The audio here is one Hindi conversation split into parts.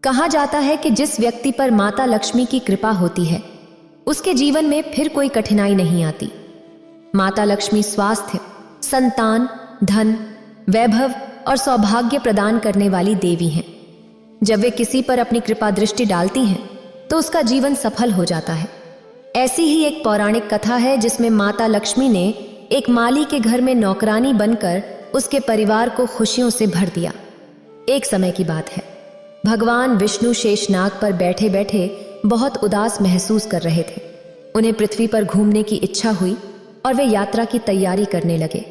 कहा जाता है कि जिस व्यक्ति पर माता लक्ष्मी की कृपा होती है उसके जीवन में फिर कोई कठिनाई नहीं आती। माता लक्ष्मी स्वास्थ्य, संतान, धन, वैभव और सौभाग्य प्रदान करने वाली देवी हैं। जब वे किसी पर अपनी कृपा दृष्टि डालती हैं तो उसका जीवन सफल हो जाता है। ऐसी ही एक पौराणिक कथा है जिसमें माता लक्ष्मी ने एक माली के घर में नौकरानी बनकर उसके परिवार को खुशियों से भर दिया। एक समय की बात है, भगवान विष्णु शेषनाग पर बैठे बैठे बहुत उदास महसूस कर रहे थे। उन्हें पृथ्वी पर घूमने की इच्छा हुई और वे यात्रा की तैयारी करने लगे।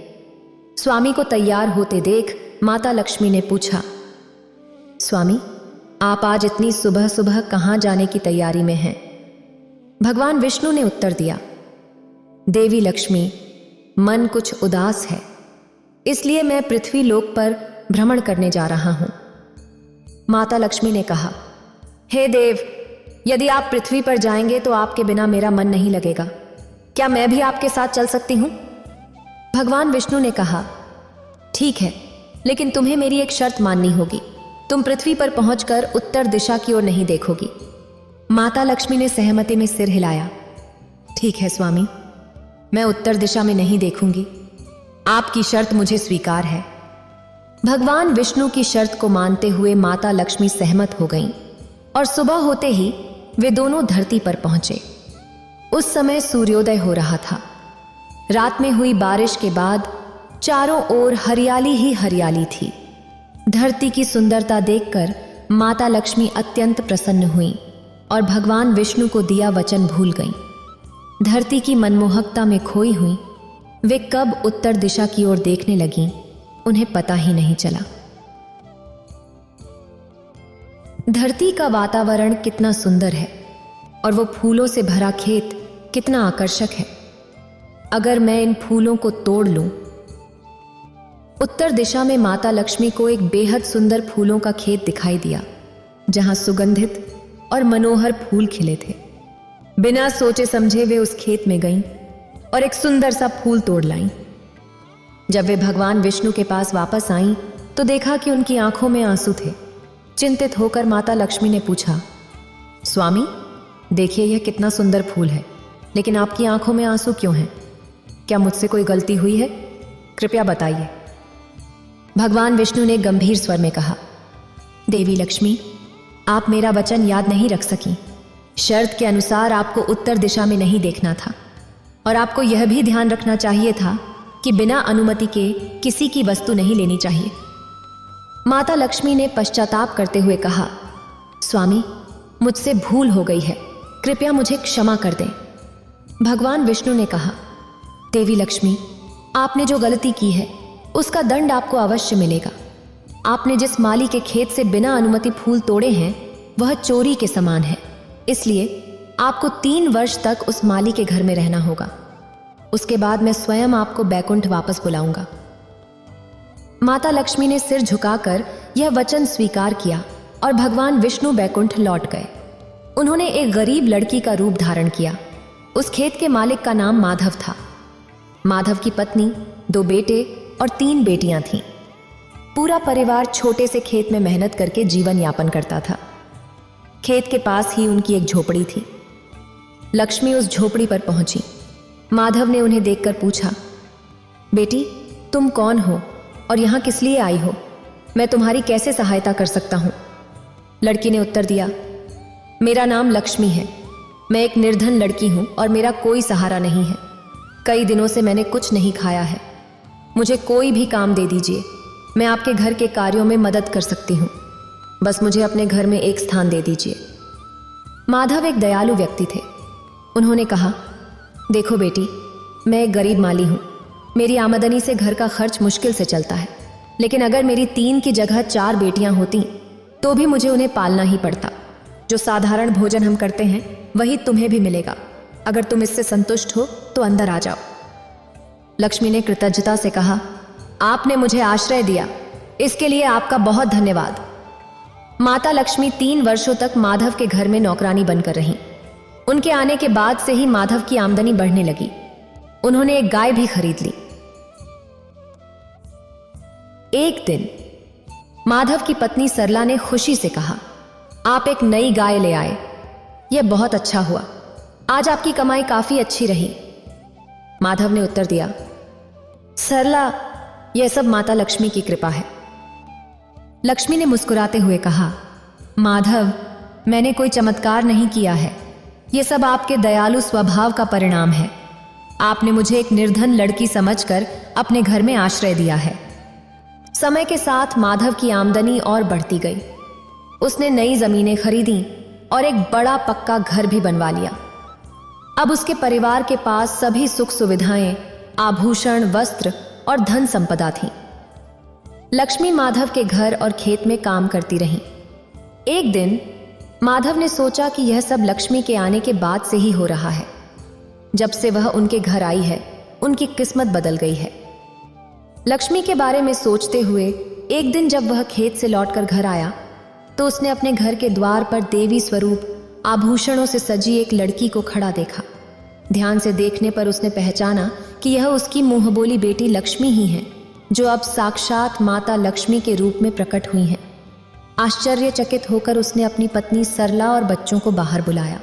स्वामी को तैयार होते देख माता लक्ष्मी ने पूछा, स्वामी, आप आज इतनी सुबह सुबह कहाँ जाने की तैयारी में हैं? भगवान विष्णु ने उत्तर दिया, देवी लक्ष्मी, मन कुछ उदास है, इसलिए मैं पृथ्वी लोक पर भ्रमण करने जा रहा हूं। माता लक्ष्मी ने कहा, हे देव, यदि आप पृथ्वी पर जाएंगे तो आपके बिना मेरा मन नहीं लगेगा। क्या मैं भी आपके साथ चल सकती हूं? भगवान विष्णु ने कहा, ठीक है, लेकिन तुम्हें मेरी एक शर्त माननी होगी। तुम पृथ्वी पर पहुंचकर उत्तर दिशा की ओर नहीं देखोगी। माता लक्ष्मी ने सहमति में सिर हिलाया। ठीक है स्वामी, मैं उत्तर दिशा में नहीं देखूंगी। आपकी शर्त मुझे स्वीकार है। भगवान विष्णु की शर्त को मानते हुए माता लक्ष्मी सहमत हो गईं और सुबह होते ही वे दोनों धरती पर पहुंचे। उस समय सूर्योदय हो रहा था। रात में हुई बारिश के बाद चारों ओर हरियाली ही हरियाली थी। धरती की सुंदरता देखकर माता लक्ष्मी अत्यंत प्रसन्न हुईं और भगवान विष्णु को दिया वचन भूल गईं। धरती की मनमोहकता में खोई हुई वे कब उत्तर दिशा की ओर देखने लगीं, उन्हें पता ही नहीं चला। धरती का वातावरण कितना सुंदर है और वो फूलों से भरा खेत कितना आकर्षक है। अगर मैं इन फूलों को तोड़ लूं। उत्तर दिशा में माता लक्ष्मी को एक बेहद सुंदर फूलों का खेत दिखाई दिया, जहां सुगंधित और मनोहर फूल खिले थे। बिना सोचे समझे वे उस खेत में गईं और एक सुंदर सा फूल तोड़ लाईं। जब वे भगवान विष्णु के पास वापस आईं तो देखा कि उनकी आंखों में आंसू थे। चिंतित होकर माता लक्ष्मी ने पूछा, स्वामी, देखिए यह कितना सुंदर फूल है, लेकिन आपकी आंखों में आंसू क्यों हैं? क्या मुझसे कोई गलती हुई है? कृपया बताइए। भगवान विष्णु ने गंभीर स्वर में कहा, देवी लक्ष्मी, आप मेरा वचन याद नहीं रख सकी। शर्त के अनुसार आपको उत्तर दिशा में नहीं देखना था और आपको यह भी ध्यान रखना चाहिए था कि बिना अनुमति के किसी की वस्तु नहीं लेनी चाहिए। माता लक्ष्मी ने पश्चाताप करते हुए कहा, स्वामी, मुझसे भूल हो गई है, कृपया मुझे क्षमा कर दें। भगवान विष्णु ने कहा, देवी लक्ष्मी, आपने जो गलती की है उसका दंड आपको अवश्य मिलेगा। आपने जिस माली के खेत से बिना अनुमति फूल तोड़े हैं वह चोरी के समान है, इसलिए आपको 3 वर्ष तक उस माली के घर में रहना होगा। उसके बाद मैं स्वयं आपको बैकुंठ वापस बुलाऊंगा। माता लक्ष्मी ने सिर झुकाकर यह वचन स्वीकार किया और भगवान विष्णु बैकुंठ लौट गए। उन्होंने एक गरीब लड़की का रूप धारण किया। उस खेत के मालिक का नाम माधव था। माधव की पत्नी, 2 बेटे और 3 बेटियां थीं। पूरा परिवार छोटे से खेत में मेहनत करके जीवन यापन करता था। खेत के पास ही उनकी एक झोपड़ी थी। लक्ष्मी उस झोपड़ी पर पहुंची। माधव ने उन्हें देखकर पूछा, बेटी, तुम कौन हो और यहाँ किस लिए आई हो? मैं तुम्हारी कैसे सहायता कर सकता हूँ? लड़की ने उत्तर दिया, मेरा नाम लक्ष्मी है। मैं एक निर्धन लड़की हूँ और मेरा कोई सहारा नहीं है। कई दिनों से मैंने कुछ नहीं खाया है। मुझे कोई भी काम दे दीजिए, मैं आपके घर के कार्यों में मदद कर सकती हूँ। बस मुझे अपने घर में एक स्थान दे दीजिए। माधव एक दयालु व्यक्ति थे। उन्होंने कहा, देखो बेटी, मैं एक गरीब माली हूँ। मेरी आमदनी से घर का खर्च मुश्किल से चलता है, लेकिन अगर मेरी 3 की जगह 4 बेटियां होती तो भी मुझे उन्हें पालना ही पड़ता। जो साधारण भोजन हम करते हैं वही तुम्हें भी मिलेगा। अगर तुम इससे संतुष्ट हो तो अंदर आ जाओ। लक्ष्मी ने कृतज्ञता से कहा, आपने मुझे आश्रय दिया, इसके लिए आपका बहुत धन्यवाद। माता लक्ष्मी 3 वर्षों तक माधव के घर में नौकरानी बनकर रहीं। उनके आने के बाद से ही माधव की आमदनी बढ़ने लगी। उन्होंने एक गाय भी खरीद ली। एक दिन माधव की पत्नी सरला ने खुशी से कहा, आप एक नई गाय ले आए, यह बहुत अच्छा हुआ। आज आपकी कमाई काफी अच्छी रही। माधव ने उत्तर दिया, सरला, यह सब माता लक्ष्मी की कृपा है। लक्ष्मी ने मुस्कुराते हुए कहा, माधव, मैंने कोई चमत्कार नहीं किया है, यह सब आपके दयालु स्वभाव का परिणाम है। आपने मुझे एक निर्धन लड़की समझकर अपने घर में आश्रय दिया है। समय के साथ माधव की आमदनी और बढ़ती गई। उसने नई जमीनें खरीदी और एक बड़ा पक्का घर भी बनवा लिया। अब उसके परिवार के पास सभी सुख सुविधाएं, आभूषण, वस्त्र और धन संपदा थी। लक्ष्मी माधव के घर और खेत में काम करती रही। एक दिन माधव ने सोचा कि यह सब लक्ष्मी के आने के बाद से ही हो रहा है। जब से वह उनके घर आई है, उनकी किस्मत बदल गई है। लक्ष्मी के बारे में सोचते हुए एक दिन जब वह खेत से लौटकर घर आया तो उसने अपने घर के द्वार पर देवी स्वरूप आभूषणों से सजी एक लड़की को खड़ा देखा। ध्यान से देखने पर उसने पहचाना कि यह उसकी मुंहबोली बेटी लक्ष्मी ही है, जो अब साक्षात माता लक्ष्मी के रूप में प्रकट हुई हैं। आश्चर्यचकित होकर उसने अपनी पत्नी सरला और बच्चों को बाहर बुलाया।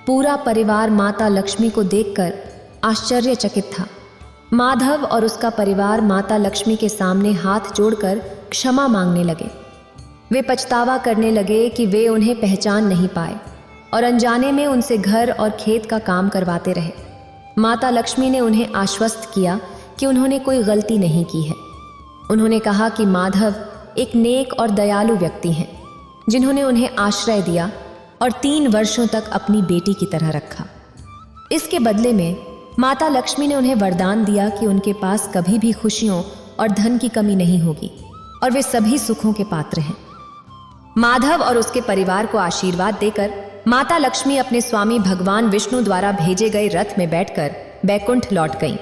पूरा परिवार माता लक्ष्मी को देखकर आश्चर्यचकित था। माधव और उसका परिवार माता लक्ष्मी के सामने हाथ जोड़कर क्षमा मांगने लगे। वे पछतावा करने लगे कि वे उन्हें पहचान नहीं पाए और अनजाने में उनसे घर और खेत का काम करवाते रहे। माता लक्ष्मी ने उन्हें आश्वस्त किया कि उन्होंने कोई गलती नहीं की है। उन्होंने कहा कि माधव एक नेक और दयालु व्यक्ति हैं, जिन्होंने उन्हें आश्रय दिया और 3 वर्षों तक अपनी बेटी की तरह रखा। इसके बदले में माता लक्ष्मी ने उन्हें वरदान दिया कि उनके पास कभी भी खुशियों और धन की कमी नहीं होगी और वे सभी सुखों के पात्र हैं। माधव और उसके परिवार को आशीर्वाद देकर माता लक्ष्मी अपने स्वामी भगवान विष्णु द्वारा भेजे गए रथ में बैठकर बैकुंठ लौट गईं।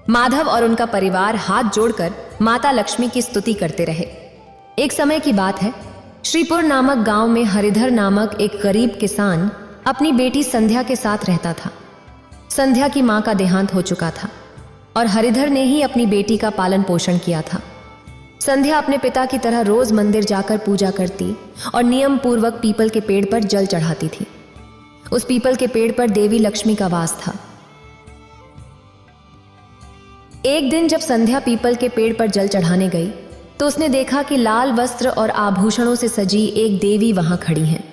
माधव और उनका परिवार हाथ जोड़कर माता लक्ष्मी की स्तुति करते रहे। एक समय की बात है, श्रीपुर नामक गांव में हरिधर नामक एक गरीब किसान अपनी बेटी संध्या के साथ रहता था। संध्या की मां का देहांत हो चुका था और हरिधर ने ही अपनी बेटी का पालन पोषण किया था। संध्या अपने पिता की तरह रोज मंदिर जाकर पूजा करती और नियम पूर्वक पीपल के पेड़ पर जल चढ़ाती थी। उस पीपल के पेड़ पर देवी लक्ष्मी का वास था। एक दिन जब संध्या पीपल के पेड़ पर जल चढ़ाने गई तो उसने देखा कि लाल वस्त्र और आभूषणों से सजी एक देवी वहां खड़ी हैं।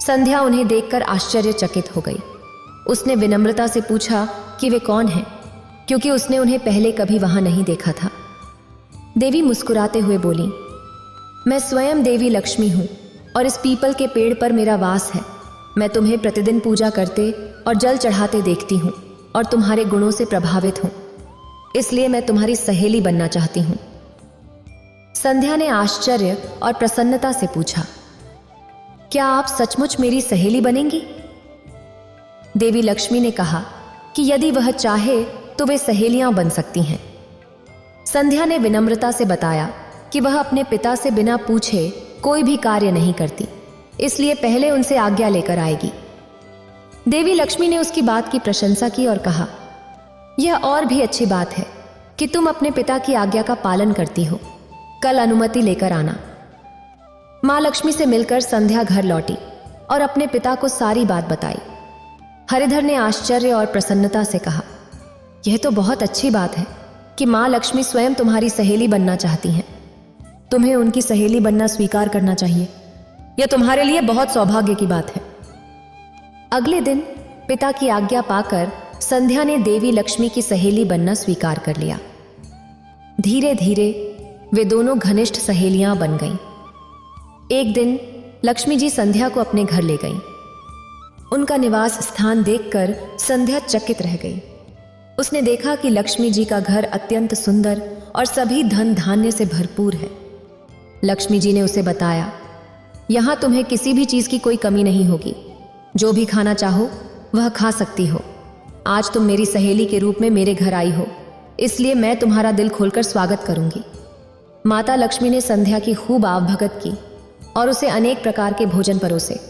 संध्या उन्हें देखकर आश्चर्यचकित हो गई। उसने विनम्रता से पूछा कि वे कौन हैं, क्योंकि उसने उन्हें पहले कभी वहां नहीं देखा था। देवी मुस्कुराते हुए बोली, मैं स्वयं देवी लक्ष्मी हूं और इस पीपल के पेड़ पर मेरा वास है। मैं तुम्हें प्रतिदिन पूजा करते और जल चढ़ाते देखती हूं और तुम्हारे गुणों से प्रभावित हूं, इसलिए मैं तुम्हारी सहेली बनना चाहती हूं। संध्या ने आश्चर्य और प्रसन्नता से पूछा, क्या आप सचमुच मेरी सहेली बनेंगी? देवी लक्ष्मी ने कहा कि यदि वह चाहे तो वे सहेलियां बन सकती हैं। संध्या ने विनम्रता से बताया कि वह अपने पिता से बिना पूछे कोई भी कार्य नहीं करती, इसलिए पहले उनसे आज्ञा लेकर आएगी। देवी लक्ष्मी ने उसकी बात की प्रशंसा की और कहा, यह और भी अच्छी बात है कि तुम अपने पिता की आज्ञा का पालन करती हो। कल अनुमति लेकर आना। मां लक्ष्मी से मिलकर संध्या घर लौटी और अपने पिता को सारी बात बताई। हरिधर ने आश्चर्य और प्रसन्नता से कहा, यह तो बहुत अच्छी बात है कि मां लक्ष्मी स्वयं तुम्हारी सहेली बनना चाहती हैं। तुम्हें उनकी सहेली बनना स्वीकार करना चाहिए। यह तुम्हारे लिए बहुत सौभाग्य की बात है। अगले दिन पिता की आज्ञा पाकर संध्या ने देवी लक्ष्मी की सहेली बनना स्वीकार कर लिया। धीरे धीरे वे दोनों घनिष्ठ सहेलियां बन गईं। एक दिन लक्ष्मी जी संध्या को अपने घर ले गईं। उनका निवास स्थान देखकर संध्या चकित रह गई। उसने देखा कि लक्ष्मी जी का घर अत्यंत सुंदर और सभी धन धान्य से भरपूर है। लक्ष्मी जी ने उसे बताया, यहां तुम्हें किसी भी चीज की कोई कमी नहीं होगी। जो भी खाना चाहो वह खा सकती हो। आज तुम मेरी सहेली के रूप में मेरे घर आई हो, इसलिए मैं तुम्हारा दिल खोलकर स्वागत करूंगी। माता लक्ष्मी ने संध्या की खूब आवभगत की और उसे अनेक प्रकार के भोजन परोसे।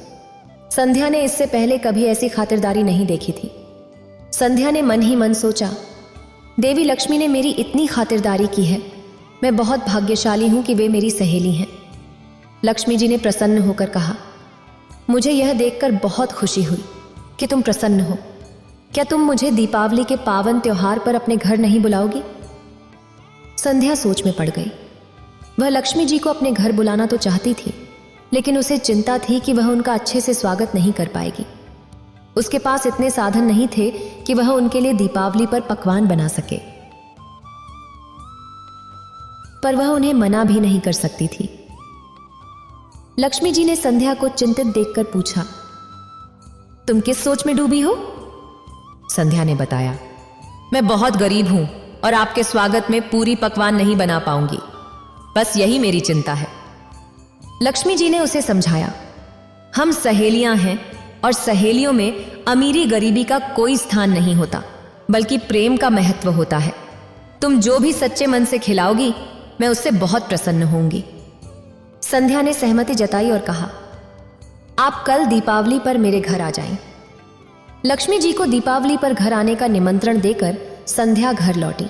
संध्या ने इससे पहले कभी ऐसी खातिरदारी नहीं देखी थी। संध्या ने मन ही मन सोचा, देवी लक्ष्मी ने मेरी इतनी खातिरदारी की है, मैं बहुत भाग्यशाली हूं कि वे मेरी सहेली हैं। लक्ष्मी जी ने प्रसन्न होकर कहा, मुझे यह देखकर बहुत खुशी हुई कि तुम प्रसन्न हो। क्या तुम मुझे दीपावली के पावन त्योहार पर अपने घर नहीं बुलाओगी? संध्या सोच में पड़ गई। वह लक्ष्मी जी को अपने घर बुलाना तो चाहती थी, लेकिन उसे चिंता थी कि वह उनका अच्छे से स्वागत नहीं कर पाएगी। उसके पास इतने साधन नहीं थे कि वह उनके लिए दीपावली पर पकवान बना सके, पर वह उन्हें मना भी नहीं कर सकती थी। लक्ष्मी जी ने संध्या को चिंतित देखकर पूछा, तुम किस सोच में डूबी हो? संध्या ने बताया, मैं बहुत गरीब हूं और आपके स्वागत में पूरी पकवान नहीं बना पाऊंगी, बस यही मेरी चिंता है। लक्ष्मी जी ने उसे समझाया, हम सहेलियां हैं और सहेलियों में अमीरी गरीबी का कोई स्थान नहीं होता, बल्कि प्रेम का महत्व होता है। तुम जो भी सच्चे मन से खिलाओगी, मैं उससे बहुत प्रसन्न होंगी। संध्या ने सहमति जताई और कहा, आप कल दीपावली पर मेरे घर आ जाएं। लक्ष्मी जी को दीपावली पर घर आने का निमंत्रण देकर संध्या घर लौटी,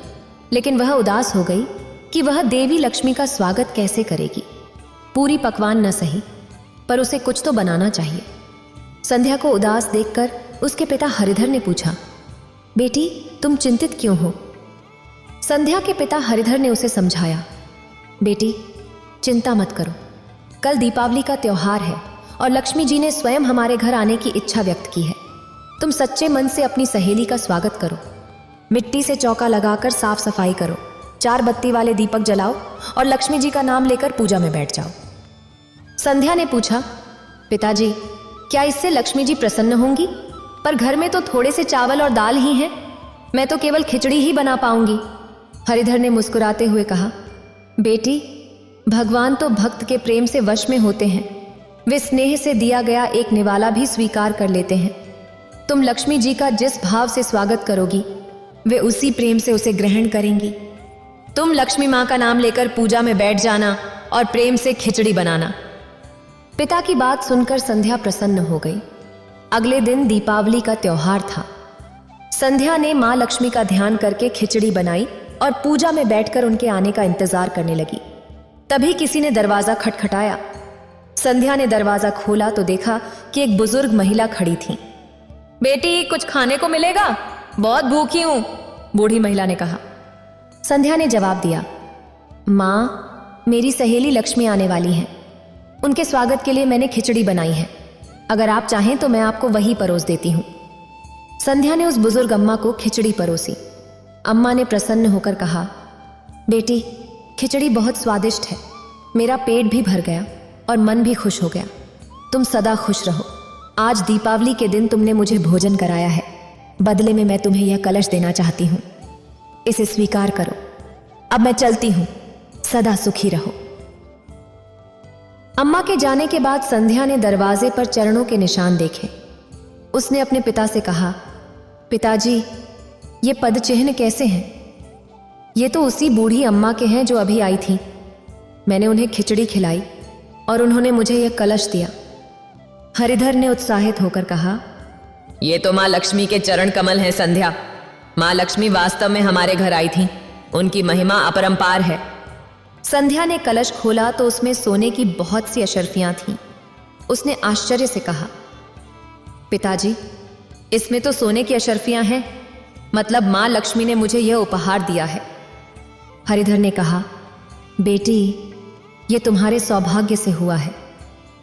लेकिन वह उदास हो गई कि वह देवी लक्ष्मी का स्वागत कैसे करेगी। पूरी पकवान न सही, पर उसे कुछ तो बनाना चाहिए। संध्या को उदास देखकर उसके पिता हरिधर ने पूछा, बेटी तुम चिंतित क्यों हो? संध्या के पिता हरिधर ने उसे समझाया, बेटी चिंता मत करो, कल दीपावली का त्योहार है और लक्ष्मी जी ने स्वयं हमारे घर आने की इच्छा व्यक्त की है। तुम सच्चे मन से अपनी सहेली का स्वागत करो। मिट्टी से चौका लगाकर साफ सफाई करो, 4 बत्ती वाले दीपक जलाओ और लक्ष्मी जी का नाम लेकर पूजा में बैठ जाओ। संध्या ने पूछा, पिताजी क्या इससे लक्ष्मी जी प्रसन्न होंगी? पर घर में तो थोड़े से चावल और दाल ही हैं, मैं तो केवल खिचड़ी ही बना पाऊंगी। हरिधर ने मुस्कुराते हुए कहा, बेटी भगवान तो भक्त के प्रेम से वश में होते हैं, वे स्नेह से दिया गया एक निवाला भी स्वीकार कर लेते हैं। तुम लक्ष्मी जी का जिस भाव से स्वागत करोगी, वे उसी प्रेम से उसे ग्रहण करेंगी। तुम लक्ष्मी माँ का नाम लेकर पूजा में बैठ जाना और प्रेम से खिचड़ी बनाना। पिता की बात सुनकर संध्या प्रसन्न हो गई। अगले दिन दीपावली का त्योहार था। संध्या ने माँ लक्ष्मी का ध्यान करके खिचड़ी बनाई और पूजा में बैठकर उनके आने का इंतजार करने लगी। तभी किसी ने दरवाजा खटखटाया। संध्या ने दरवाजा खोला तो देखा कि एक बुजुर्ग महिला खड़ी थी। बेटी कुछ खाने को मिलेगा? बहुत भूखी हूं, बूढ़ी महिला ने कहा। संध्या ने जवाब दिया, माँ मेरी सहेली लक्ष्मी आने वाली हैं, उनके स्वागत के लिए मैंने खिचड़ी बनाई है, अगर आप चाहें तो मैं आपको वही परोस देती हूँ। संध्या ने उस बुजुर्ग अम्मा को खिचड़ी परोसी। अम्मा ने प्रसन्न होकर कहा, बेटी खिचड़ी बहुत स्वादिष्ट है, मेरा पेट भी भर गया और मन भी खुश हो गया। तुम सदा खुश रहो। आज दीपावली के दिन तुमने मुझे भोजन कराया है, बदले में मैं तुम्हें यह कलश देना चाहती हूँ, इसे स्वीकार करो। अब मैं चलती हूँ, सदा सुखी रहो। अम्मा के जाने के बाद संध्या ने दरवाजे पर चरणों के निशान देखे। उसने अपने पिता से कहा, पिताजी ये पद चिन्ह कैसे हैं? ये तो उसी बूढ़ी अम्मा के हैं जो अभी आई थी। मैंने उन्हें खिचड़ी खिलाई और उन्होंने मुझे यह कलश दिया। हरिधर ने उत्साहित होकर कहा, ये तो माँ लक्ष्मी के चरण कमल हैं संध्या। माँ लक्ष्मी वास्तव में हमारे घर आई थी, उनकी महिमा अपरंपार है। संध्या ने कलश खोला तो उसमें सोने की बहुत सी अशर्फियां थीं। उसने आश्चर्य से कहा, पिताजी इसमें तो सोने की अशर्फियां हैं, मतलब माँ लक्ष्मी ने मुझे यह उपहार दिया है। हरिधर ने कहा, बेटी ये तुम्हारे सौभाग्य से हुआ है।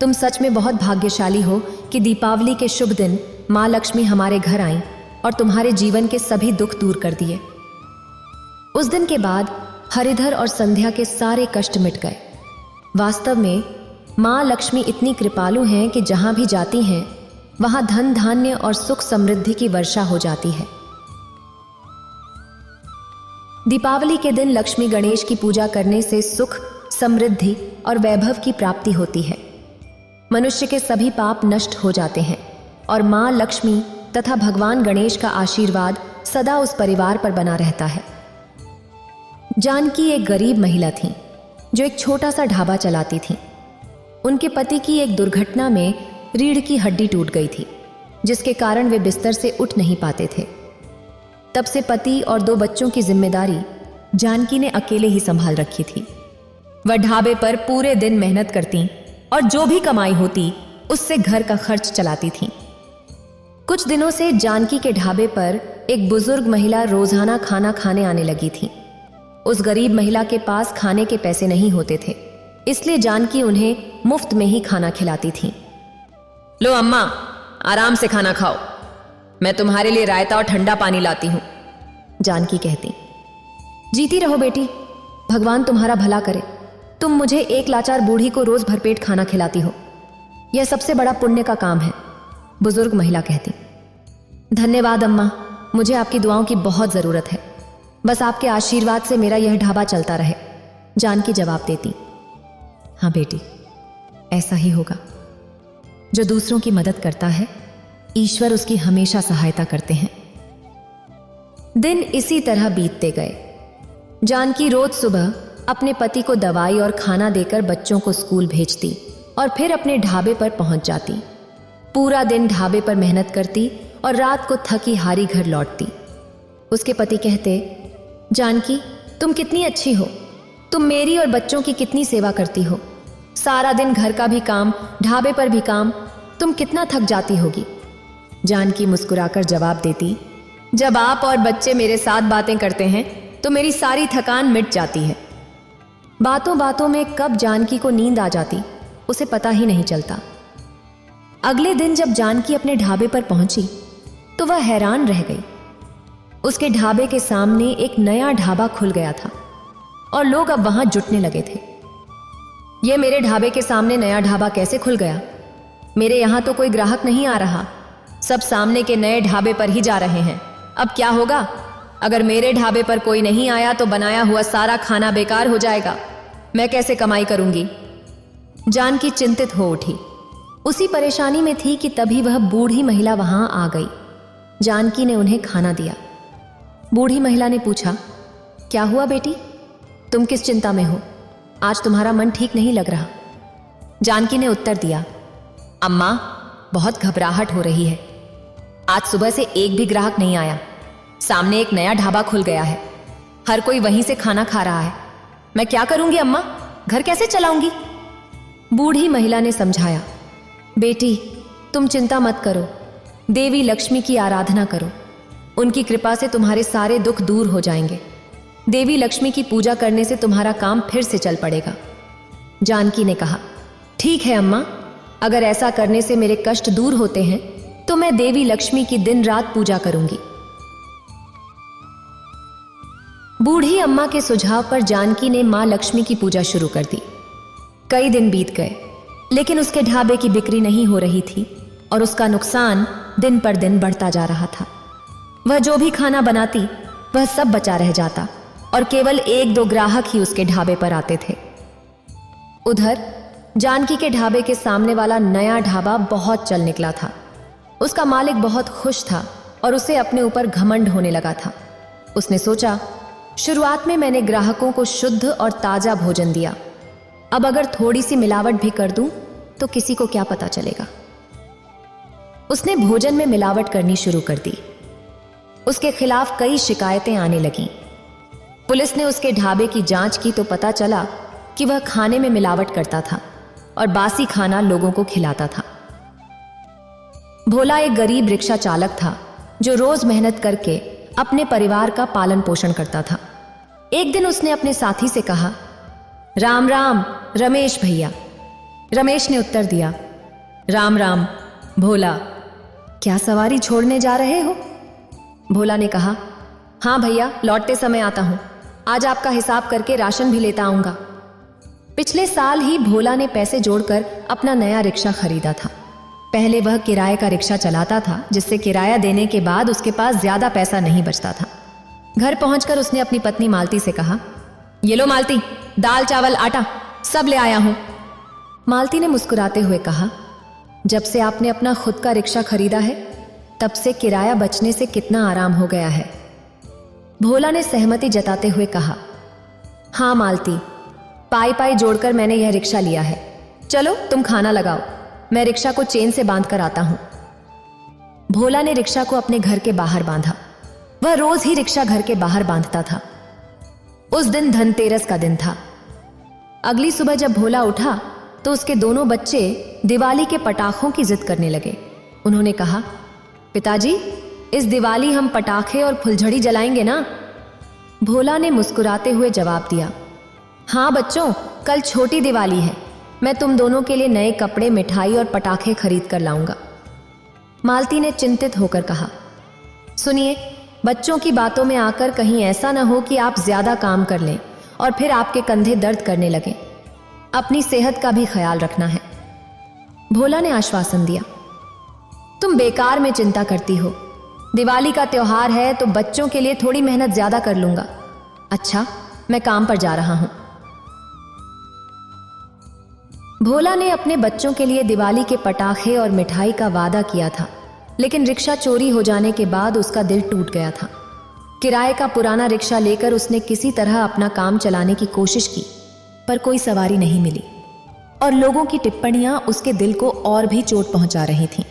तुम सच में बहुत भाग्यशाली हो कि दीपावली के शुभ दिन माँ लक्ष्मी हमारे घर आईं और तुम्हारे जीवन के सभी दुख दूर कर दिए। उस दिन के बाद हरिधर और संध्या के सारे कष्ट मिट गए। वास्तव में माँ लक्ष्मी इतनी कृपालु हैं कि जहां भी जाती हैं वहां धन धान्य और सुख समृद्धि की वर्षा हो जाती है। दीपावली के दिन लक्ष्मी गणेश की पूजा करने से सुख, समृद्धि और वैभव की प्राप्ति होती है। मनुष्य के सभी पाप नष्ट हो जाते हैं और माँ लक्ष्मी तथा भगवान गणेश का आशीर्वाद सदा उस परिवार पर बना रहता है। जानकी एक गरीब महिला थी जो एक छोटा सा ढाबा चलाती थी। उनके पति की एक दुर्घटना में रीढ़ की हड्डी टूट गई थी, जिसके कारण वे बिस्तर से उठ नहीं पाते थे। तब से पति और 2 बच्चों की जिम्मेदारी जानकी ने अकेले ही संभाल रखी थी। वह ढाबे पर पूरे दिन मेहनत करती और जो भी कमाई होती उससे घर का खर्च चलाती थीं। कुछ दिनों से जानकी के ढाबे पर एक बुजुर्ग महिला रोजाना खाना खाने आने लगी थी। उस गरीब महिला के पास खाने के पैसे नहीं होते थे, इसलिए जानकी उन्हें मुफ्त में ही खाना खिलाती थी। लो अम्मा, आराम से खाना खाओ, मैं तुम्हारे लिए रायता और ठंडा पानी लाती हूं, जानकी कहती। जीती रहो बेटी, भगवान तुम्हारा भला करे। तुम मुझे एक लाचार बूढ़ी को रोज भरपेट खाना खिलाती हो, यह सबसे बड़ा पुण्य का काम है, बुजुर्ग महिला कहती। धन्यवाद अम्मा, मुझे आपकी दुआओं की बहुत जरूरत है, बस आपके आशीर्वाद से मेरा यह ढाबा चलता रहे, जानकी जवाब देती। हाँ बेटी, ऐसा ही होगा। जो दूसरों की मदद करता है, ईश्वर उसकी हमेशा सहायता करते हैं। दिन इसी तरह बीतते गए। जानकी रोज सुबह अपने पति को दवाई और खाना देकर बच्चों को स्कूल भेजती और फिर अपने ढाबे पर पहुंच जाती। पूरा दिन ढाबे पर मेहनत करती और रात को थकी हारी घर लौटती। उसके पति कहते, जानकी तुम कितनी अच्छी हो, तुम मेरी और बच्चों की कितनी सेवा करती हो। सारा दिन घर का भी काम, ढाबे पर भी काम, तुम कितना थक जाती होगी। जानकी मुस्कुराकर जवाब देती, जब आप और बच्चे मेरे साथ बातें करते हैं तो मेरी सारी थकान मिट जाती है। बातों बातों में कब जानकी को नींद आ जाती उसे पता ही नहीं चलता। अगले दिन जब जानकी अपने ढाबे पर पहुंची तो वह हैरान रह गई। उसके ढाबे के सामने एक नया ढाबा खुल गया था और लोग अब वहां जुटने लगे थे। यह मेरे ढाबे के सामने नया ढाबा कैसे खुल गया? मेरे यहां तो कोई ग्राहक नहीं आ रहा, सब सामने के नए ढाबे पर ही जा रहे हैं। अब क्या होगा? अगर मेरे ढाबे पर कोई नहीं आया तो बनाया हुआ सारा खाना बेकार हो जाएगा, मैं कैसे कमाई करूंगी? जानकी चिंतित हो उठी। उसी परेशानी में थी कि तभी वह बूढ़ी महिला वहां आ गई। जानकी ने उन्हें खाना दिया। बूढ़ी महिला ने पूछा, क्या हुआ बेटी, तुम किस चिंता में हो? आज तुम्हारा मन ठीक नहीं लग रहा। जानकी ने उत्तर दिया, अम्मा बहुत घबराहट हो रही है। आज सुबह से एक भी ग्राहक नहीं आया। सामने एक नया ढाबा खुल गया है, हर कोई वहीं से खाना खा रहा है। मैं क्या करूंगी अम्मा, घर कैसे चलाऊंगी? बूढ़ी महिला ने समझाया, बेटी तुम चिंता मत करो, देवी लक्ष्मी की आराधना करो, उनकी कृपा से तुम्हारे सारे दुख दूर हो जाएंगे। देवी लक्ष्मी की पूजा करने से तुम्हारा काम फिर से चल पड़ेगा। जानकी ने कहा, ठीक है अम्मा, अगर ऐसा करने से मेरे कष्ट दूर होते हैं तो मैं देवी लक्ष्मी की दिन रात पूजा करूंगी। बूढ़ी अम्मा के सुझाव पर जानकी ने मां लक्ष्मी की पूजा शुरू कर दी। कई दिन बीत गए, लेकिन उसके ढाबे की बिक्री नहीं हो रही थी और उसका नुकसान दिन पर दिन बढ़ता जा रहा था। वह जो भी खाना बनाती वह सब बचा रह जाता और केवल एक दो ग्राहक ही उसके ढाबे पर आते थे। उधर जानकी के ढाबे के सामने वाला नया ढाबा बहुत चल निकला था। उसका मालिक बहुत खुश था और उसे अपने ऊपर घमंड होने लगा था। उसने सोचा, शुरुआत में मैंने ग्राहकों को शुद्ध और ताजा भोजन दिया, अब अगर थोड़ी सी मिलावट भी कर दूं तो किसी को क्या पता चलेगा। उसने भोजन में मिलावट करनी शुरू कर दी। उसके खिलाफ कई शिकायतें आने लगीं। पुलिस ने उसके ढाबे की जांच की तो पता चला कि वह खाने में मिलावट करता था और बासी खाना लोगों को खिलाता था। भोला एक गरीब रिक्शा चालक था जो रोज मेहनत करके अपने परिवार का पालन पोषण करता था। एक दिन उसने अपने साथी से कहा, राम राम रमेश भैया। रमेश ने उत्तर दिया, राम राम भोला, क्या सवारी छोड़ने जा रहे हो? भोला ने कहा, हाँ भैया, लौटते समय आता हूं, आज आपका हिसाब करके राशन भी लेता आऊंगा। पिछले साल ही भोला ने पैसे जोड़कर अपना नया रिक्शा खरीदा था। पहले वह किराए का रिक्शा चलाता था, जिससे किराया देने के बाद उसके पास ज्यादा पैसा नहीं बचता था। घर पहुंचकर उसने अपनी पत्नी मालती से कहा, ये लो मालती, दाल चावल आटा सब ले आया हूं। मालती ने मुस्कुराते हुए कहा, जब से आपने अपना खुद का रिक्शा खरीदा है तब से किराया बचने से कितना आराम हो गया है। भोला ने सहमति जताते हुए कहा, हाँ मालती, पाई पाई जोड़कर मैंने यह रिक्शा लिया है। चलो तुम खाना लगाओ, मैं रिक्शा को चेन से बांध कर आता हूं। भोला ने रिक्शा को अपने घर के बाहर बांधा। वह रोज ही रिक्शा घर के बाहर बांधता था। उस दिन धनतेरस का दिन था। अगली सुबह जब भोला उठा तो उसके दोनों बच्चे दिवाली के पटाखों की जिद करने लगे। उन्होंने कहा, पिताजी, इस दिवाली हम पटाखे और फुलझड़ी जलाएंगे ना? भोला ने मुस्कुराते हुए जवाब दिया, हाँ बच्चों, कल छोटी दिवाली है। मैं तुम दोनों के लिए नए कपड़े, मिठाई और पटाखे खरीद कर लाऊंगा। मालती ने चिंतित होकर कहा, सुनिए, बच्चों की बातों में आकर कहीं ऐसा ना हो कि आप ज्यादा काम कर लें और फिर आपके कंधे दर्द करने लगें। अपनी सेहत का भी ख्याल रखना है। भोला ने आश्वासन दिया, तुम बेकार में चिंता करती हो। दिवाली का त्योहार है तो बच्चों के लिए थोड़ी मेहनत ज्यादा कर लूंगा। अच्छा, मैं काम पर जा रहा हूं। भोला ने अपने बच्चों के लिए दिवाली के पटाखे और मिठाई का वादा किया था, लेकिन रिक्शा चोरी हो जाने के बाद उसका दिल टूट गया था। किराए का पुराना रिक्शा लेकर उसने किसी तरह अपना काम चलाने की कोशिश की, पर कोई सवारी नहीं मिली और लोगों की टिप्पणियां उसके दिल को और भी चोट पहुंचा रही थीं।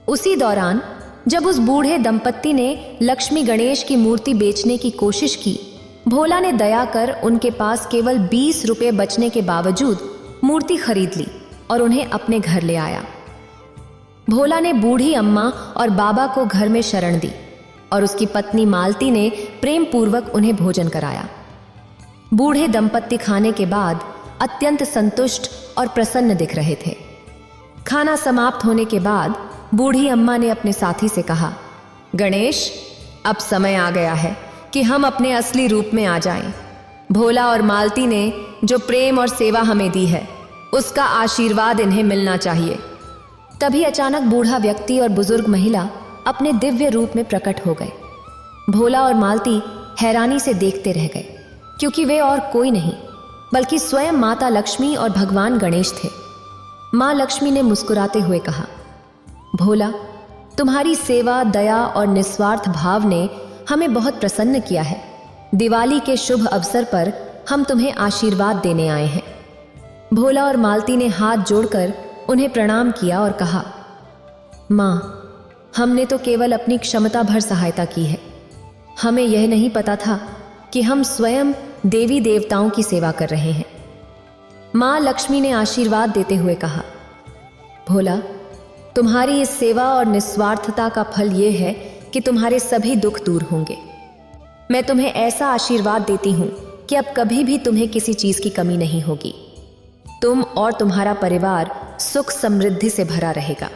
उसी दौरान जब उस बूढ़े दंपत्ति ने लक्ष्मी गणेश की मूर्ति बेचने की कोशिश की, भोला ने दया कर उनके पास केवल 20 रुपए बचने के बावजूद मूर्ति खरीद ली और उन्हें अपने घर ले आया। भोला ने बूढ़ी अम्मा और बाबा को घर में शरण दी और उसकी पत्नी मालती ने प्रेम पूर्वक उन्हें भोजन कराया। बूढ़े दंपत्ति खाने के बाद अत्यंत संतुष्ट और प्रसन्न दिख रहे थे। खाना समाप्त होने के बाद बूढ़ी अम्मा ने अपने साथी से कहा, गणेश, अब समय आ गया है कि हम अपने असली रूप में आ जाएं। भोला और मालती ने जो प्रेम और सेवा हमें दी है, उसका आशीर्वाद इन्हें मिलना चाहिए। तभी अचानक बूढ़ा व्यक्ति और बुजुर्ग महिला अपने दिव्य रूप में प्रकट हो गए। भोला और मालती हैरानी से देखते रह गए, क्योंकि वे और कोई नहीं बल्कि स्वयं माता लक्ष्मी और भगवान गणेश थे। माँ लक्ष्मी ने मुस्कुराते हुए कहा, भोला, तुम्हारी सेवा, दया और निस्वार्थ भाव ने हमें बहुत प्रसन्न किया है। दिवाली के शुभ अवसर पर हम तुम्हें आशीर्वाद देने आए हैं। भोला और मालती ने हाथ जोड़कर उन्हें प्रणाम किया और कहा, माँ, हमने तो केवल अपनी क्षमता भर सहायता की है। हमें यह नहीं पता था कि हम स्वयं देवी देवताओं की सेवा कर रहे हैं। माँ लक्ष्मी ने आशीर्वाद देते हुए कहा, भोला, तुम्हारी इस सेवा और निस्वार्थता का फल यह है कि तुम्हारे सभी दुख दूर होंगे। मैं तुम्हें ऐसा आशीर्वाद देती हूं कि अब कभी भी तुम्हें किसी चीज की कमी नहीं होगी। तुम और तुम्हारा परिवार सुख समृद्धि से भरा रहेगा।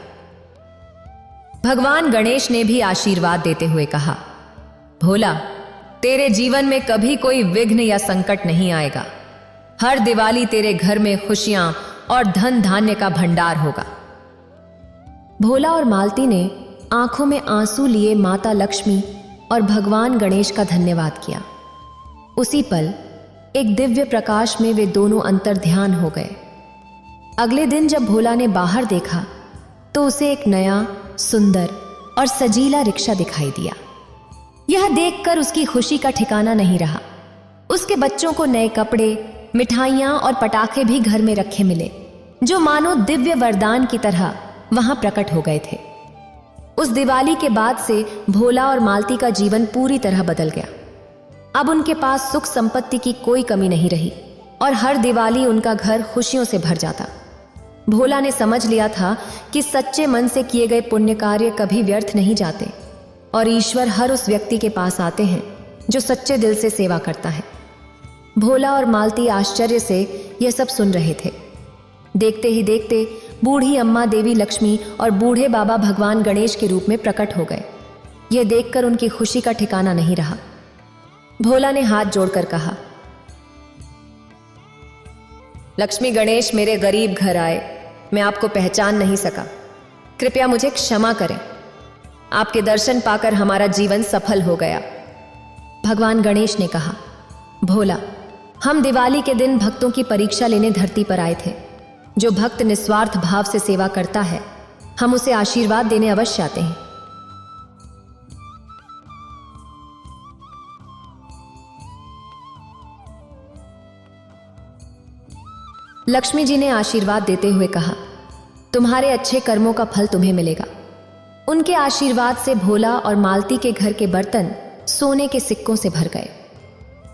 भगवान गणेश ने भी आशीर्वाद देते हुए कहा, भोला, तेरे जीवन में कभी कोई विघ्न या संकट नहीं आएगा। हर दिवाली तेरे घर में खुशियां और धन धान्य का भंडार होगा। भोला और मालती ने आंखों में आंसू लिए माता लक्ष्मी और भगवान गणेश का धन्यवाद किया। उसी पल एक दिव्य प्रकाश में वे दोनों अंतर्ध्यान हो गए। अगले दिन जब भोला ने बाहर देखा तो उसे एक नया, सुंदर और सजीला रिक्शा दिखाई दिया। यह देखकर उसकी खुशी का ठिकाना नहीं रहा। उसके बच्चों को नए कपड़े, मिठाइयां और पटाखे भी घर में रखे मिले, जो मानो दिव्य वरदान की तरह वहां प्रकट हो गए थे। उस दिवाली के बाद से भोला और मालती का जीवन पूरी तरह बदल गया। अब उनके पास सुख संपत्ति की कोई कमी नहीं रही और हर दिवाली उनका घर खुशियों से भर जाता। भोला ने समझ लिया था कि सच्चे मन से किए गए पुण्य कार्य कभी व्यर्थ नहीं जाते और ईश्वर हर उस व्यक्ति के पास आते हैं जो सच्चे दिल से सेवा करता है। भोला और मालती आश्चर्य से यह सब सुन रहे थे। देखते ही देखते बूढ़ी अम्मा देवी लक्ष्मी और बूढ़े बाबा भगवान गणेश के रूप में प्रकट हो गए। यह देखकर उनकी खुशी का ठिकाना नहीं रहा। भोला ने हाथ जोड़कर कहा, लक्ष्मी गणेश मेरे गरीब घर आए, मैं आपको पहचान नहीं सका, कृपया मुझे क्षमा करें। आपके दर्शन पाकर हमारा जीवन सफल हो गया। भगवान गणेश ने कहा, भोला, हम दिवाली के दिन भक्तों की परीक्षा लेने धरती पर आए थे। जो भक्त निस्वार्थ भाव से सेवा करता है, हम उसे आशीर्वाद देने अवश्य आते हैं। लक्ष्मी जी ने आशीर्वाद देते हुए कहा, तुम्हारे अच्छे कर्मों का फल तुम्हें मिलेगा। उनके आशीर्वाद से भोला और मालती के घर के बर्तन सोने के सिक्कों से भर गए।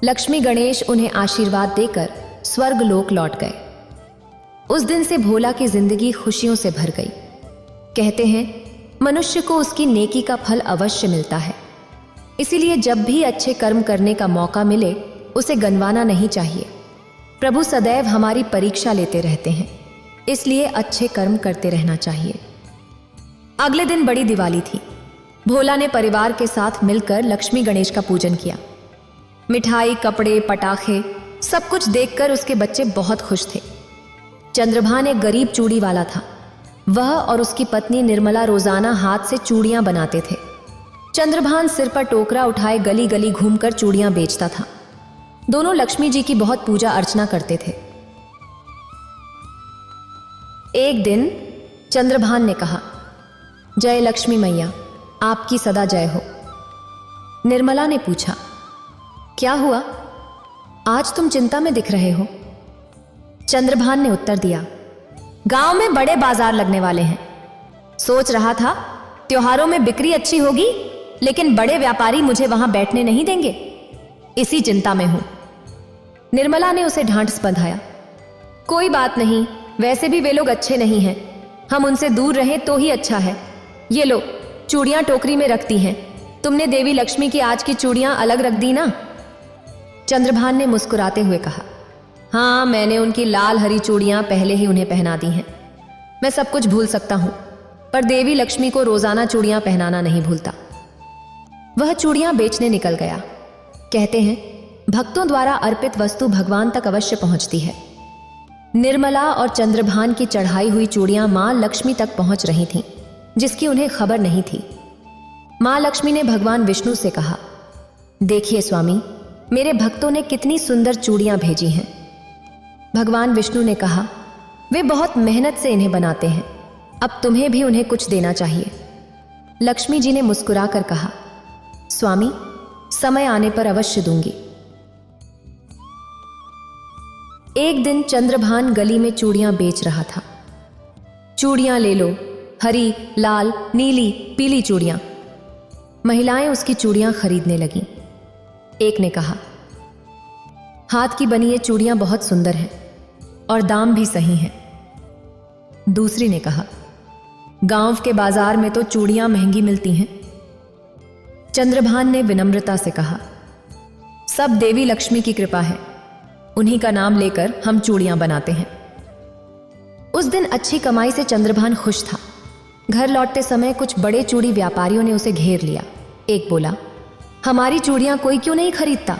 लक्ष्मी गणेश उन्हें आशीर्वाद देकर स्वर्ग लोक लौट गए। उस दिन से भोला की जिंदगी खुशियों से भर गई। कहते हैं मनुष्य को उसकी नेकी का फल अवश्य मिलता है, इसीलिए जब भी अच्छे कर्म करने का मौका मिले उसे गंवाना नहीं चाहिए। प्रभु सदैव हमारी परीक्षा लेते रहते हैं, इसलिए अच्छे कर्म करते रहना चाहिए। अगले दिन बड़ी दिवाली थी। भोला ने परिवार के साथ मिलकर लक्ष्मी गणेश का पूजन किया। मिठाई, कपड़े, पटाखे सब कुछ देखकर उसके बच्चे बहुत खुश थे। चंद्रभान एक गरीब चूड़ी वाला था। वह और उसकी पत्नी निर्मला रोजाना हाथ से चूड़ियां बनाते थे। चंद्रभान सिर पर टोकरा उठाए गली गली घूमकर चूड़ियां बेचता था। दोनों लक्ष्मी जी की बहुत पूजा अर्चना करते थे। एक दिन चंद्रभान ने कहा, जय लक्ष्मी मैया, आपकी सदा जय हो। निर्मला ने पूछा, क्या हुआ, आज तुम चिंता में दिख रहे हो? चंद्रभान ने उत्तर दिया, गांव में बड़े बाजार लगने वाले हैं। सोच रहा था त्योहारों में बिक्री अच्छी होगी, लेकिन बड़े व्यापारी मुझे वहां बैठने नहीं देंगे, इसी चिंता में हूं। निर्मला ने उसे ढांढस बंधाया, कोई बात नहीं, वैसे भी वे लोग अच्छे नहीं हैं, हम उनसे दूर रहें तो ही अच्छा है। ये लो, चूड़ियां टोकरी में रखती हैं। तुमने देवी लक्ष्मी की आज की चूड़ियां अलग रख दी ना? चंद्रभान ने मुस्कुराते हुए कहा, हाँ, मैंने उनकी लाल हरी चूड़ियां पहले ही उन्हें पहना दी हैं। मैं सब कुछ भूल सकता हूं, पर देवी लक्ष्मी को रोजाना चूड़ियां पहनाना नहीं भूलता। वह चूड़ियां बेचने निकल गया। कहते हैं भक्तों द्वारा अर्पित वस्तु भगवान तक अवश्य पहुंचती है। निर्मला और चंद्रभान की चढ़ाई हुई चूड़ियां मां लक्ष्मी तक पहुंच रही थीं, जिसकी उन्हें खबर नहीं थी। मां लक्ष्मी ने भगवान विष्णु से कहा, देखिए स्वामी, मेरे भक्तों ने कितनी सुंदर चूड़ियां भेजी हैं। भगवान विष्णु ने कहा, वे बहुत मेहनत से इन्हें बनाते हैं, अब तुम्हें भी उन्हें कुछ देना चाहिए। लक्ष्मी जी ने मुस्कुराकर कहा, स्वामी, समय आने पर अवश्य दूंगी। एक दिन चंद्रभान गली में चूड़ियां बेच रहा था। चूड़ियां ले लो, हरी, लाल, नीली, पीली चूड़ियां। महिलाएं उसकी चूड़ियां खरीदने लगीं। एक ने कहा, हाथ की बनी ये चूड़ियां बहुत सुंदर हैं और दाम भी सही हैं। दूसरी ने कहा, गांव के बाजार में तो चूड़ियां महंगी मिलती हैं। चंद्रभान ने विनम्रता से कहा, सब देवी लक्ष्मी की कृपा है, उन्हीं का नाम लेकर हम चूड़ियां बनाते हैं। उस दिन अच्छी कमाई से चंद्रभान खुश था। घर लौटते समय कुछ बड़े चूड़ी व्यापारियों ने उसे घेर लिया। एक बोला, हमारी चूड़ियां कोई क्यों नहीं खरीदता?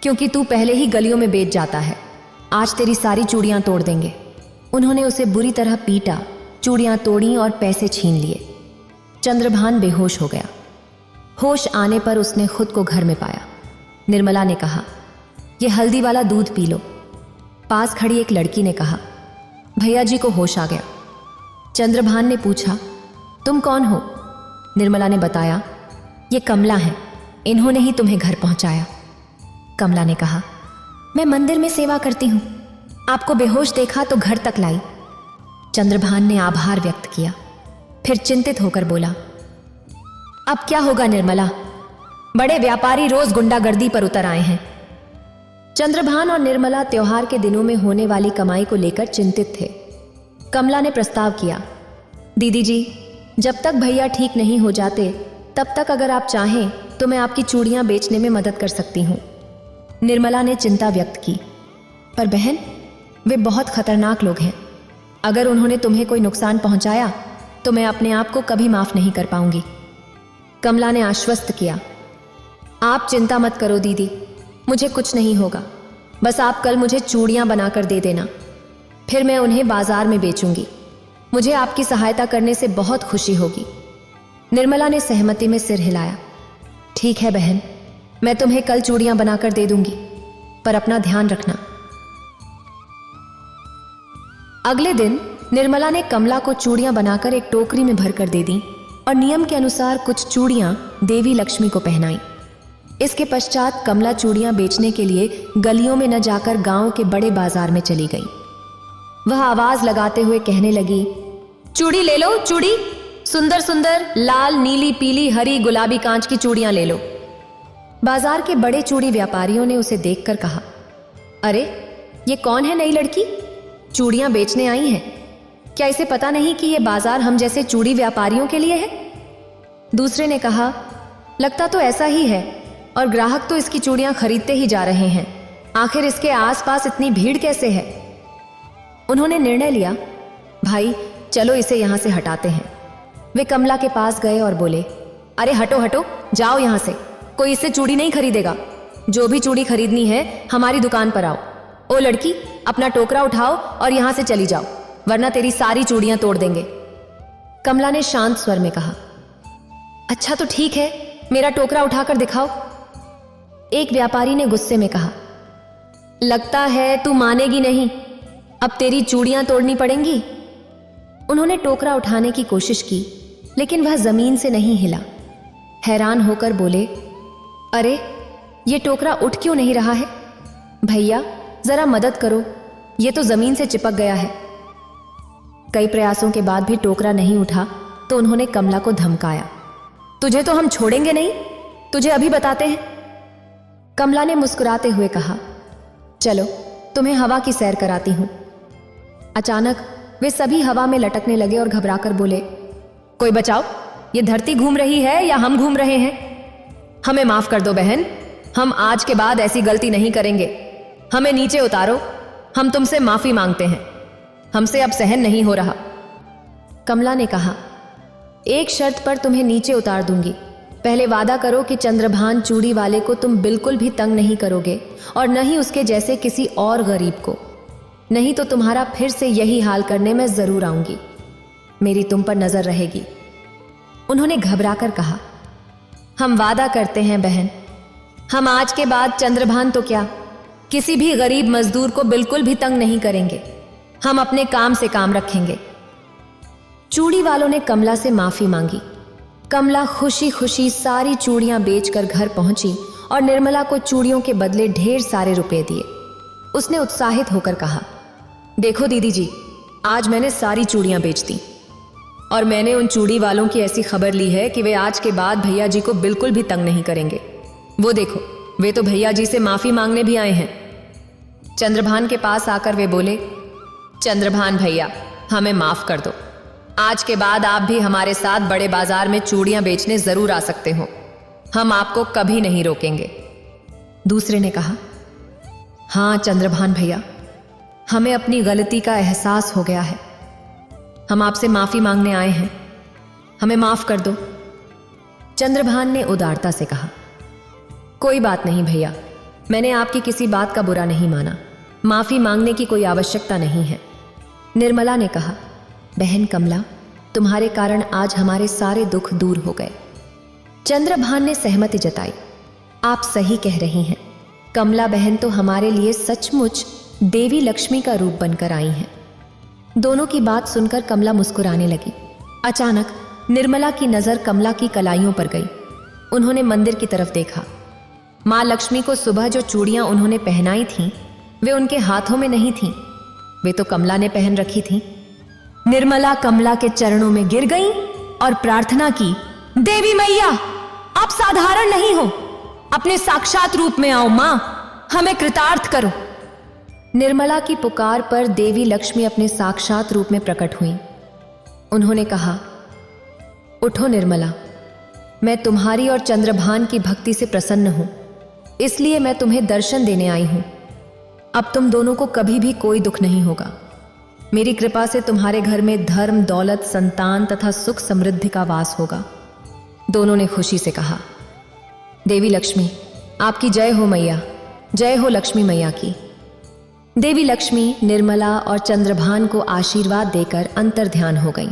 क्योंकि तू पहले ही गलियों में बेच जाता है, आज तेरी सारी चूड़ियां तोड़ देंगे। उन्होंने उसे बुरी तरह पीटा, चूड़ियां तोड़ी और पैसे छीन लिए। चंद्रभान बेहोश हो गया। होश आने पर उसने खुद को घर में पाया। निर्मला ने कहा, ये हल्दी वाला दूध पी लो। पास खड़ी एक लड़की ने कहा, भैया जी को होश आ गया। चंद्रभान ने पूछा, तुम कौन हो? निर्मला ने बताया, ये कमला है, इन्होंने ही तुम्हें घर पहुंचाया। कमला ने कहा, मैं मंदिर में सेवा करती हूं, आपको बेहोश देखा तो घर तक लाई। चंद्रभान ने आभार व्यक्त किया, फिर चिंतित होकर बोला, अब क्या होगा निर्मला? बड़े व्यापारी रोज गुंडागर्दी पर उतर आए हैं। चंद्रभान और निर्मला त्योहार के दिनों में होने वाली कमाई को लेकर चिंतित थे। कमला ने प्रस्ताव किया, दीदी जी, जब तक भैया ठीक नहीं हो जाते तब तक अगर आप चाहें तो मैं आपकी चूड़ियां बेचने में मदद कर सकती हूं। निर्मला ने चिंता व्यक्त की, पर बहन, वे बहुत खतरनाक लोग हैं। अगर उन्होंने तुम्हें कोई नुकसान पहुंचाया तो मैं अपने आप को कभी माफ नहीं कर पाऊंगी। कमला ने आश्वस्त किया, आप चिंता मत करो दीदी, मुझे कुछ नहीं होगा, बस आप कल मुझे चूड़ियां बनाकर दे देना, फिर मैं उन्हें बाजार में बेचूंगी। मुझे आपकी सहायता करने से बहुत खुशी होगी। निर्मला ने सहमति में सिर हिलाया, ठीक है बहन, मैं तुम्हें कल चूड़ियां बनाकर दे दूंगी, पर अपना ध्यान रखना। अगले दिन निर्मला ने कमला को चूड़ियां बनाकर एक टोकरी में भरकर दे दी और नियम के अनुसार कुछ चूड़ियां देवी लक्ष्मी को पहनाई। इसके पश्चात कमला चूड़ियां बेचने के लिए गलियों में न जाकर गांव के बड़े बाजार में चली गई। वह आवाज लगाते हुए कहने लगी, चूड़ी ले लो, चूड़ी, सुंदर सुंदर लाल, नीली, पीली, हरी, गुलाबी कांच की चूड़ियां ले लो। बाजार के बड़े चूड़ी व्यापारियों ने उसे देखकर कहा, अरे ये कौन है नई लड़की? चूड़ियां बेचने आई हैं। क्या इसे पता नहीं कि यह बाजार हम जैसे चूड़ी व्यापारियों के लिए है? दूसरे ने कहा, लगता तो ऐसा ही है, और ग्राहक तो इसकी चूड़ियां खरीदते ही जा रहे हैं। आखिर इसके आसपास इतनी भीड़ कैसे है? उन्होंने निर्णय लिया, भाई चलो इसे यहां से हटाते हैं। वे कमला के पास गए और बोले, अरे हटो हटो, जाओ यहां से, कोई इससे चूड़ी नहीं खरीदेगा। जो भी चूड़ी खरीदनी है हमारी दुकान पर आओ। ओ लड़की, अपना टोकरा उठाओ और यहां से चली जाओ, वरना तेरी सारी चूड़ियां तोड़ देंगे। कमला ने शांत स्वर में कहा, अच्छा तो ठीक है, मेरा टोकरा उठाकर दिखाओ। एक व्यापारी ने गुस्से में कहा, लगता है तू मानेगी नहीं, अब तेरी चूड़ियां तोड़नी पड़ेंगी। उन्होंने टोकरा उठाने की कोशिश की, लेकिन वह जमीन से नहीं हिला। हैरान होकर बोले, अरे ये टोकरा उठ क्यों नहीं रहा है? भैया जरा मदद करो, ये तो जमीन से चिपक गया है। कई प्रयासों के बाद भी टोकरा नहीं उठा तो उन्होंने कमला को धमकाया, तुझे तो हम छोड़ेंगे नहीं, तुझे अभी बताते हैं। कमला ने मुस्कुराते हुए कहा, चलो तुम्हें हवा की सैर कराती हूं। अचानक वे सभी हवा में लटकने लगे और घबराकर बोले, कोई बचाओ, ये धरती घूम रही है या हम घूम रहे हैं? हमें माफ कर दो बहन, हम आज के बाद ऐसी गलती नहीं करेंगे। हमें नीचे उतारो, हम तुमसे माफी मांगते हैं, हमसे अब सहन नहीं हो रहा। कमला ने कहा, एक शर्त पर तुम्हें नीचे उतार दूंगी। पहले वादा करो कि चंद्रभान चूड़ी वाले को तुम बिल्कुल भी तंग नहीं करोगे, और न ही उसके जैसे किसी और गरीब को। नहीं तो तुम्हारा फिर से यही हाल करने में जरूर आऊंगी। मेरी तुम पर नजर रहेगी। उन्होंने घबराकर कहा, हम वादा करते हैं बहन, हम आज के बाद चंद्रभान तो क्या, किसी भी गरीब मजदूर को बिल्कुल भी तंग नहीं करेंगे। हम अपने काम से काम रखेंगे। चूड़ी वालों ने कमला से माफी मांगी। कमला खुशी खुशी सारी चूड़ियां बेचकर घर पहुंची और निर्मला को चूड़ियों के बदले ढेर सारे रुपए दिए। उसने उत्साहित होकर कहा, देखो दीदी जी, आज मैंने सारी चूड़ियां बेच दी, और मैंने उन चूड़ी वालों की ऐसी खबर ली है कि वे आज के बाद भैया जी को बिल्कुल भी तंग नहीं करेंगे। वो देखो, वे तो भैया जी से माफी मांगने भी आए हैं। चंद्रभान के पास आकर वे बोले, चंद्रभान भैया, हमें माफ कर दो। आज के बाद आप भी हमारे साथ बड़े बाजार में चूड़ियां बेचने जरूर आ सकते हो, हम आपको कभी नहीं रोकेंगे। दूसरे ने कहा, हाँ चंद्रभान भैया, हमें अपनी गलती का एहसास हो गया है, हम आपसे माफी मांगने आए हैं, हमें माफ कर दो। चंद्रभान ने उदारता से कहा, कोई बात नहीं भैया, मैंने आपकी किसी बात का बुरा नहीं माना, माफी मांगने की कोई आवश्यकता नहीं है। निर्मला ने कहा, बहन कमला, तुम्हारे कारण आज हमारे सारे दुख दूर हो गए। चंद्रभान ने सहमति जताई, आप सही कह रही हैं, कमला बहन तो हमारे लिए सचमुच देवी लक्ष्मी का रूप बनकर आई हैं। दोनों की बात सुनकर कमला मुस्कुराने लगी। अचानक निर्मला की नजर कमला की कलाइयों पर गई। उन्होंने मंदिर की तरफ देखा। मां लक्ष्मी को सुबह जो चूड़ियां उन्होंने पहनाई थीं, वे उनके हाथों में नहीं थीं, वे तो कमला ने पहन रखी थीं। निर्मला कमला के चरणों में गिर गई और प्रार्थना की, देवी मैया, आप साधारण नहीं हो, अपने साक्षात रूप में आओ मां, हमें कृतार्थ करो। निर्मला की पुकार पर देवी लक्ष्मी अपने साक्षात रूप में प्रकट हुई। उन्होंने कहा, उठो निर्मला, मैं तुम्हारी और चंद्रभान की भक्ति से प्रसन्न हूं, इसलिए मैं तुम्हें दर्शन देने आई हूं। अब तुम दोनों को कभी भी कोई दुख नहीं होगा। मेरी कृपा से तुम्हारे घर में धर्म, दौलत, संतान तथा सुख समृद्धि का वास होगा। दोनों ने खुशी से कहा, देवी लक्ष्मी, आपकी जय हो मैया, जय हो लक्ष्मी मैया की। देवी लक्ष्मी निर्मला और चंद्रभान को आशीर्वाद देकर अंतर्ध्यान हो गईं।